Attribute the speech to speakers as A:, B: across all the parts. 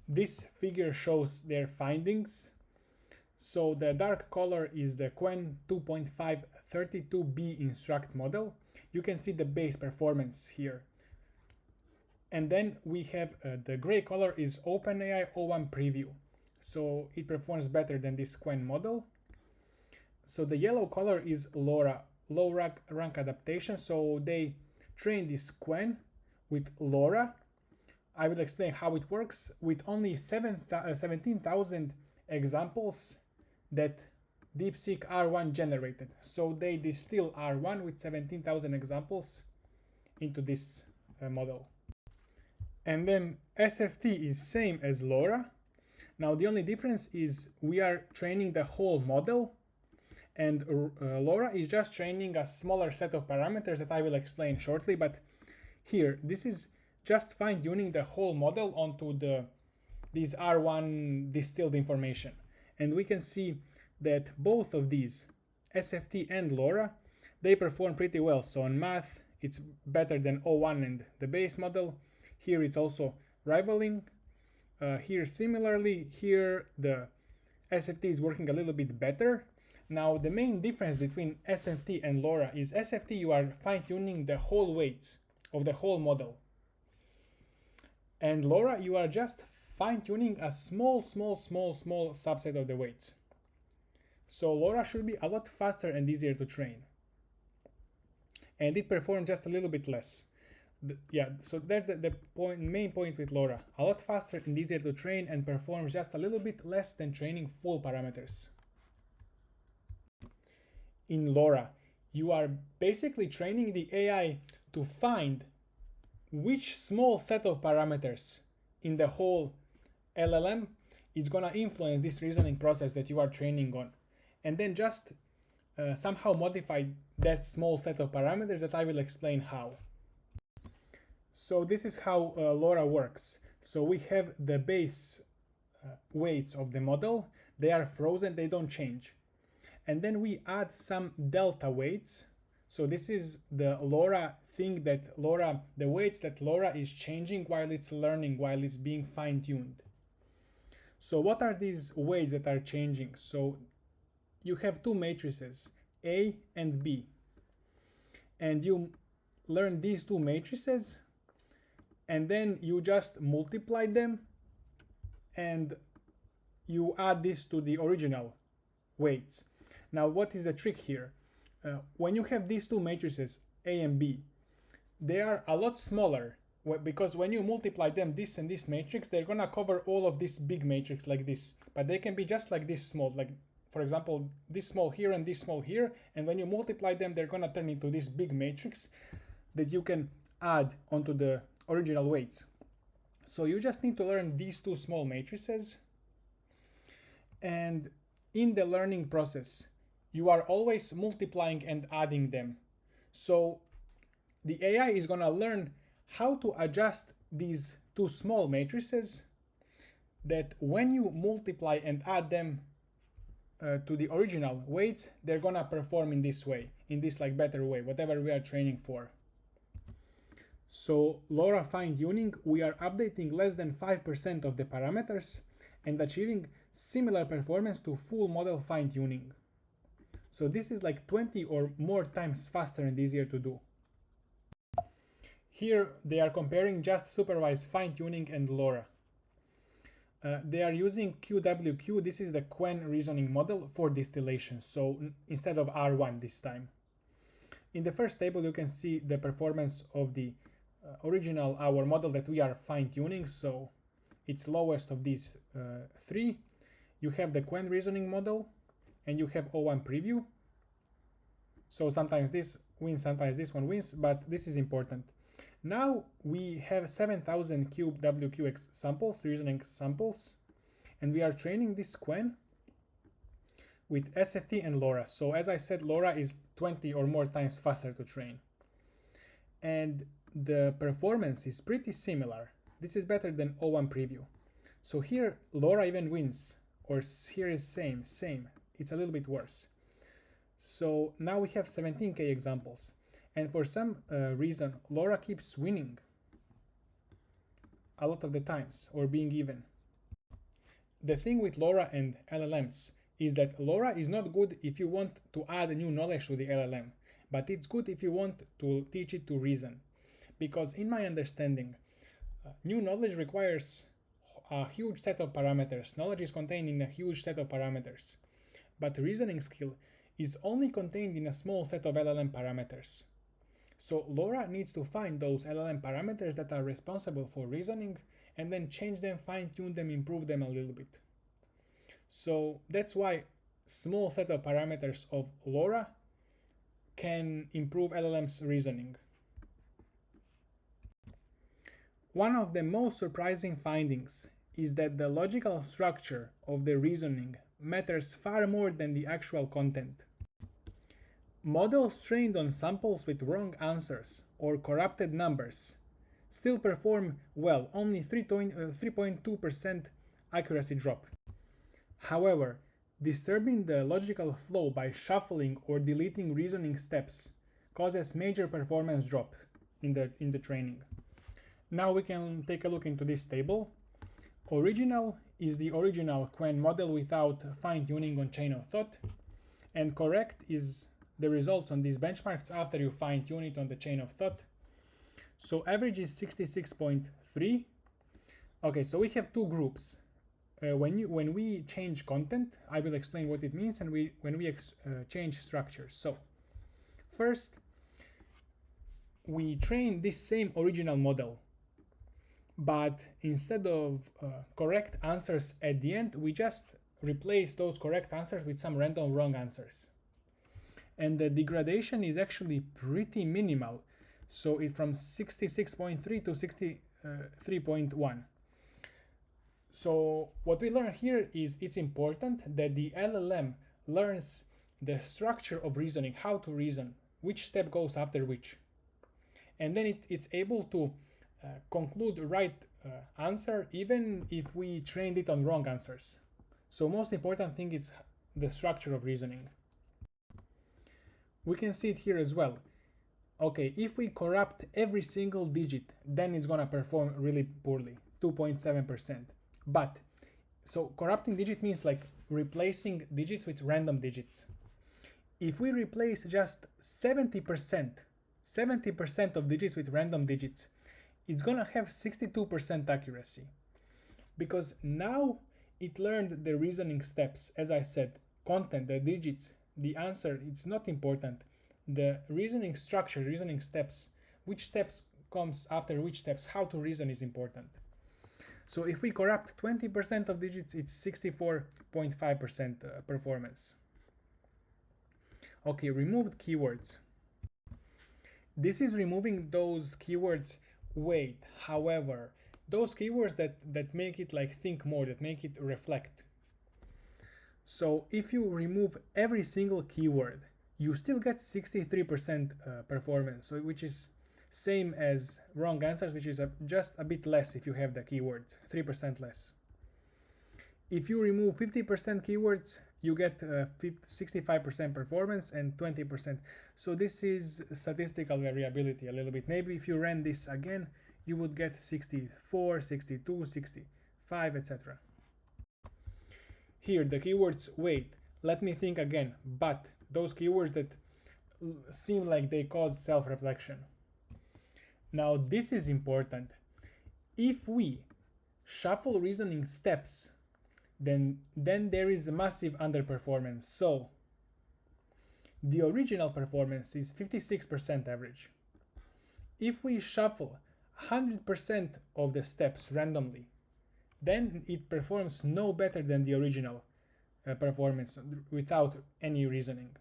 A: This figure shows their findings. So the dark color is the Qwen 2.5 32B instruct model. You can see the base performance here. And then we have the gray color is OpenAI O1 preview. So it performs better than this Qwen model. So the yellow color is LoRA, low rank adaptation. So they train this Qwen with LoRA. I will explain how it works with only 17,000 examples that DeepSeek R1 generated. So they distill R1 with 17,000 examples into this model. And then SFT is same as LoRA. Now the only difference is we are training the whole model, and LoRA is just training a smaller set of parameters that I will explain shortly. But here, this is just fine-tuning the whole model onto these R1 distilled information. And we can see that both of these, SFT and LoRA, they perform pretty well. So on math, it's better than O1 and the base model. Here it's also rivaling. Here similarly, here the SFT is working a little bit better. Now the main difference between SFT and LoRA is SFT you are fine-tuning the whole weights of the whole model. And LoRA you are just fine-tuning a small subset of the weights. So LoRA should be a lot faster and easier to train. And it performs just a little bit less. So that's the main point with LoRA. A lot faster and easier to train and performs just a little bit less than training full parameters. In LoRA, you are basically training the AI to find which small set of parameters in the whole LLM is gonna influence this reasoning process that you are training on, and then just somehow modify that small set of parameters that I will explain how. So this is how LoRA works. So we have the base weights of the model. They are frozen, they don't change. And then we add some delta weights. So this is the LoRA thing that the weights that LoRA is changing while it's learning, while it's being fine-tuned. So what are these weights that are changing? So you have two matrices, A and B. And you learn these two matrices, and then you just multiply them, and you add this to the original weights. Now, what is the trick here? When you have these two matrices, A and B, they are a lot smaller because when you multiply them, this and this matrix, they're gonna cover all of this big matrix like this. But they can be just like this small, like for example, this small here and this small here. And when you multiply them, they're gonna turn into this big matrix that you can add onto the original weights. So you just need to learn these two small matrices. And in the learning process, you are always multiplying and adding them. So the AI is gonna learn how to adjust these two small matrices that when you multiply and add them to the original weights, they're gonna perform in this way, in this like better way, whatever we are training for. So LoRA fine-tuning, we are updating less than 5% of the parameters and achieving similar performance to full model fine-tuning. So this is like 20 or more times faster and easier to do. Here they are comparing just supervised fine-tuning and LoRA. They are using QWQ, this is the Qwen reasoning model for distillation, so instead of R1 this time. In the first table you can see the performance of the original our model that we are fine-tuning, so it's lowest of these three. You have the Qwen reasoning model and you have O1 preview. So sometimes this wins, sometimes this one wins, but this is important. Now we have 7,000 QWQ samples, reasoning samples, and we are training this Qwen with SFT and LoRA. So as I said, LoRA is 20 or more times faster to train. And the performance is pretty similar. This is better than O1 preview. So here LoRA even wins, or here is same. It's a little bit worse. So now we have 17K examples. And for some reason, LoRA keeps winning a lot of the times, or being even. the thing with LoRA and LLMs is that LoRA is not good if you want to add new knowledge to the LLM, but it's good if you want to teach it to reason. Because in my understanding, new knowledge requires a huge set of parameters. Knowledge is contained in a huge set of parameters, but reasoning skill is only contained in a small set of LLM parameters. So LoRA needs to find those LLM parameters that are responsible for reasoning and then change them, fine-tune them, improve them a little bit. So that's why small set of parameters of LoRA can improve LLM's reasoning. One of the most surprising findings is that the logical structure of the reasoning matters far more than the actual content. Models trained on samples with wrong answers or corrupted numbers still perform well, only 3.2% accuracy drop. However, disturbing the logical flow by shuffling or deleting reasoning steps causes major performance drop in the training. Now we can take a look into this table. Original is the original Quen model without fine-tuning on chain of thought, and correct is the results on these benchmarks after you fine-tune it on the chain of thought. So average is 66.3. Okay, so we have two groups. When we change content, I will explain what it means, and when we change structures. So first, we train this same original model, but instead of correct answers at the end, we just replace those correct answers with some random wrong answers. And the degradation is actually pretty minimal. So it's from 66.3 to 63.1. So what we learn here is it's important that the LLM learns the structure of reasoning, how to reason, which step goes after which. And then it's able to conclude the right answer even if we trained it on wrong answers. So most important thing is the structure of reasoning. We can see it here as well. Okay, if we corrupt every single digit, then it's gonna perform really poorly, 2.7%. But, so corrupting digit means like replacing digits with random digits. If we replace just 70% of digits with random digits, it's gonna have 62% accuracy. Because now it learned the reasoning steps, as I said, content, the digits, the answer, it's not important. The reasoning structure, reasoning steps, which steps comes after which steps, how to reason is important. So if we corrupt 20% of digits, it's 64.5% performance. Okay, removed keywords. This is removing those keywords weight. However, those keywords that make it like think more, that make it reflect. So if you remove every single keyword, you still get 63% performance, so which is same as wrong answers, which is just a bit less if you have the keywords, 3% less. If you remove 50% keywords, you get 65% performance and 20%. So this is statistical variability a little bit. Maybe if you ran this again, you would get 64, 62, 65, etc. Here, the keywords weight. Let me think again, but those keywords that seem like they cause self-reflection. Now, this is important. If we shuffle reasoning steps, then there is a massive underperformance. So the original performance is 56% average. If we shuffle 100% of the steps randomly, then it performs no better than the original performance without any reasoning.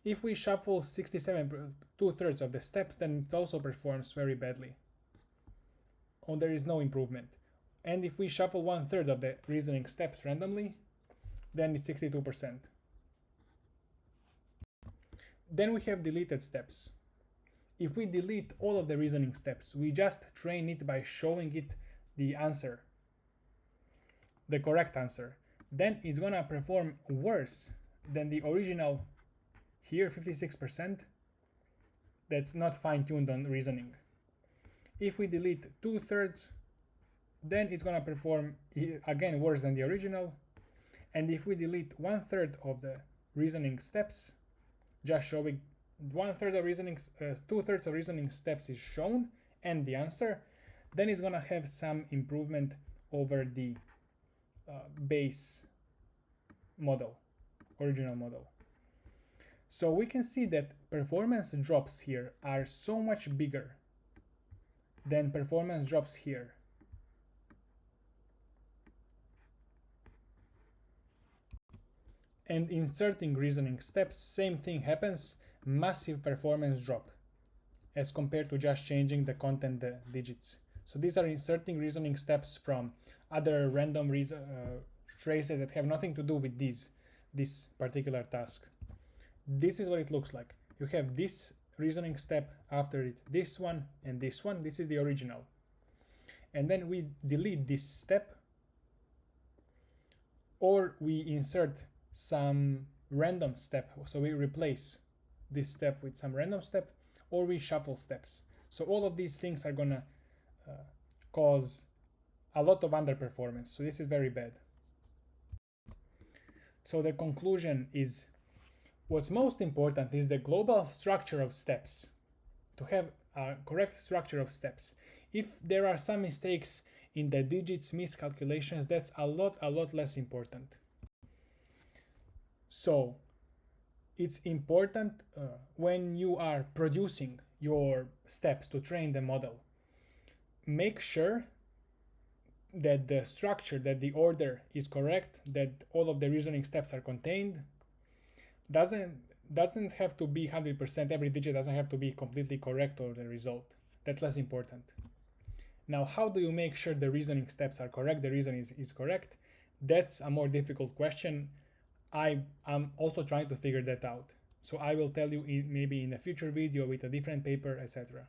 A: If we shuffle 2/3 of the steps, then it also performs very badly. Or there is no improvement. And if we shuffle 1/3 of the reasoning steps randomly, then it's 62%. Then we have deleted steps. If we delete all of the reasoning steps, we just train it by showing it the answer, the correct answer, then it's gonna perform worse than the original here, 56%, that's not fine-tuned on reasoning. If we delete 2/3, then it's gonna perform again worse than the original. And if we delete 1/3 of the reasoning steps, just showing 1/3 of reasoning, 2/3 of reasoning steps is shown and the answer, then it's gonna have some improvement over the base model, original model. So we can see that performance drops here are so much bigger than performance drops here. And inserting reasoning steps, same thing happens, massive performance drop as compared to just changing the content, the digits. So these are inserting reasoning steps from other random traces that have nothing to do with this particular task. This is what it looks like. You have this reasoning step, after it this one and this one. This is the original. And then we delete this step, or we insert some random step. So we replace this step with some random step, or we shuffle steps. So all of these things are gonna cause a lot of underperformance. So this is very bad. So the conclusion is, what's most important is the global structure of steps. To have a correct structure of steps. If there are some mistakes in the digits, miscalculations, that's a lot less important. So it's important when you are producing your steps to train the model, make sure that the structure, that the order is correct, that all of the reasoning steps are contained. Doesn't have to be 100%, every digit doesn't have to be completely correct or the result. That's less important. Now, how do you make sure the reasoning steps are correct, the reasoning is correct? That's a more difficult question. I'm also trying to figure that out. So I will tell you maybe in a future video with a different paper, etc.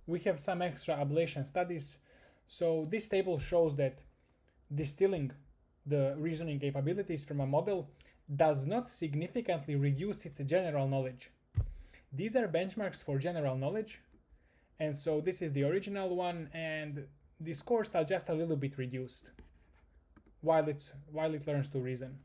A: We have some extra ablation studies. So this table shows that distilling the reasoning capabilities from a model does not significantly reduce its general knowledge. These are benchmarks for general knowledge, and so this is the original one, and the scores are just a little bit reduced while it learns to reason.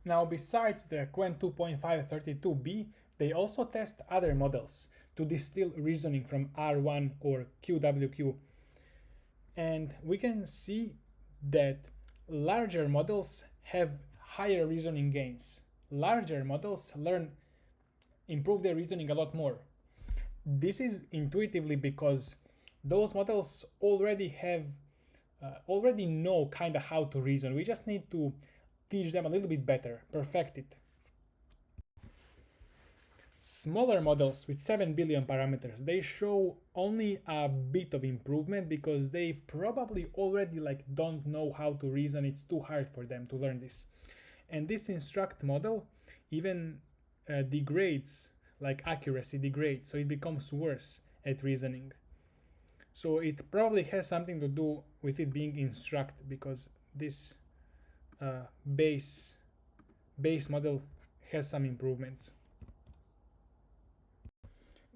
A: Now, besides the Qwen 2.532b, they also test other models to distill reasoning from R1 or QWQ, and we can see that larger models have higher reasoning gains. Larger models improve their reasoning a lot more. This is intuitively because those models already know kind of how to reason. We just need to teach them a little bit better, perfect it. Smaller models with 7 billion parameters, they show only a bit of improvement because they probably already don't know how to reason. It's too hard for them to learn this. And this instruct model even degrades, accuracy degrades, so it becomes worse at reasoning. So it probably has something to do with it being instruct, because this base model has some improvements.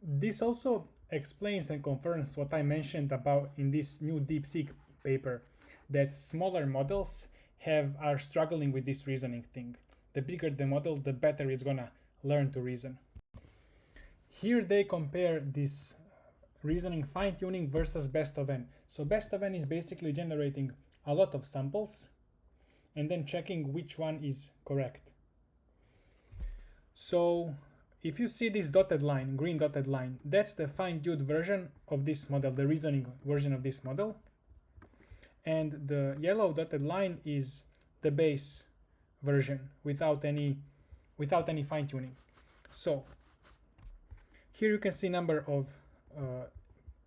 A: This also explains and confirms what I mentioned about in this new DeepSeek paper, that smaller models are struggling with this reasoning thing. The bigger the model, the better it's gonna learn to reason. Here they compare this reasoning fine-tuning versus best of n. So best of n is basically generating a lot of samples and then checking which one is correct. So if you see this dotted line, green dotted line, that's the fine-tuned version of this model, the reasoning version of this model. And the yellow dotted line is the base version without any fine-tuning. So here you can see number of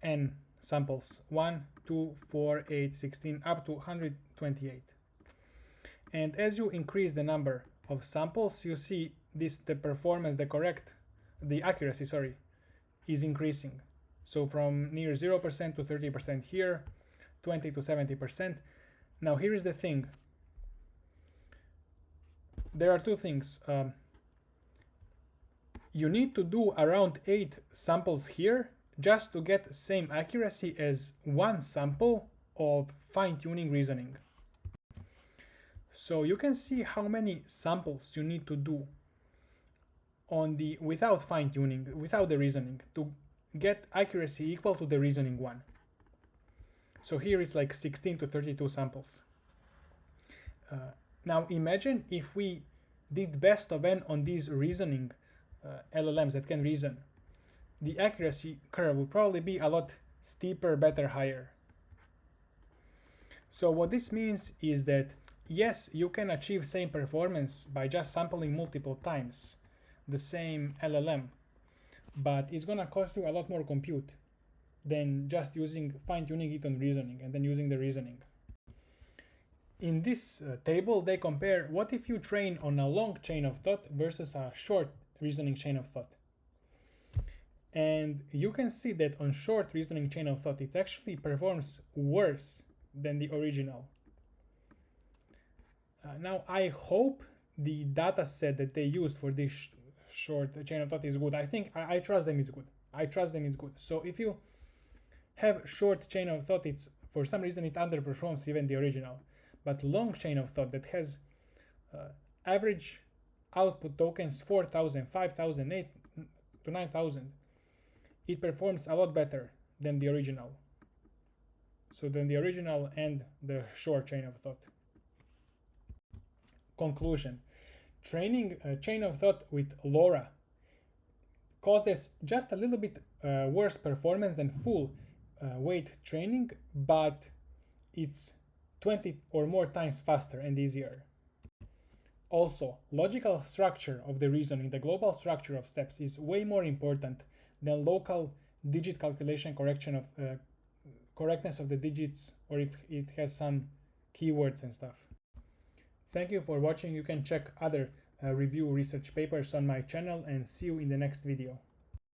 A: n samples, 1, 2, 4, 8, 16, up to 128. And as you increase the number of samples, you see the performance, the accuracy, is increasing. So from near 0% to 30% here, 20 to 70%. Now here is the thing. There are two things. You need to do around 8 samples here just to get same accuracy as one sample of fine-tuning reasoning. So you can see how many samples you need to do on the without fine-tuning, without the reasoning, to get accuracy equal to the reasoning one. So here it's like 16 to 32 samples. Now imagine if we did best of n on these reasoning LLMs that can reason. The accuracy curve would probably be a lot steeper, better, higher. So what this means is that yes, you can achieve same performance by just sampling multiple times the same LLM, but it's gonna cost you a lot more compute than just using fine-tuning it on reasoning and then using the reasoning. In this table, they compare what if you train on a long chain of thought versus a short reasoning chain of thought. And you can see that on short reasoning chain of thought, it actually performs worse than the original. Now, I hope the data set that they used for this short chain of thought is good. I trust them it's good. I trust them it's good. So if you have short chain of thought, it's for some reason it underperforms even the original. But long chain of thought that has average output tokens 4,000, 5,000, 8 to 9,000, it performs a lot better than the original. So than the original and the short chain of thought. Conclusion. Training a chain of thought with LoRA causes just a little bit worse performance than full weight training, but it's 20 or more times faster and easier. Also, logical structure of the reasoning, the global structure of steps, is way more important than local digit calculation correction of correctness of the digits, or if it has some keywords and stuff. Thank you for watching. You can check other review research papers on my channel, and see you in the next video.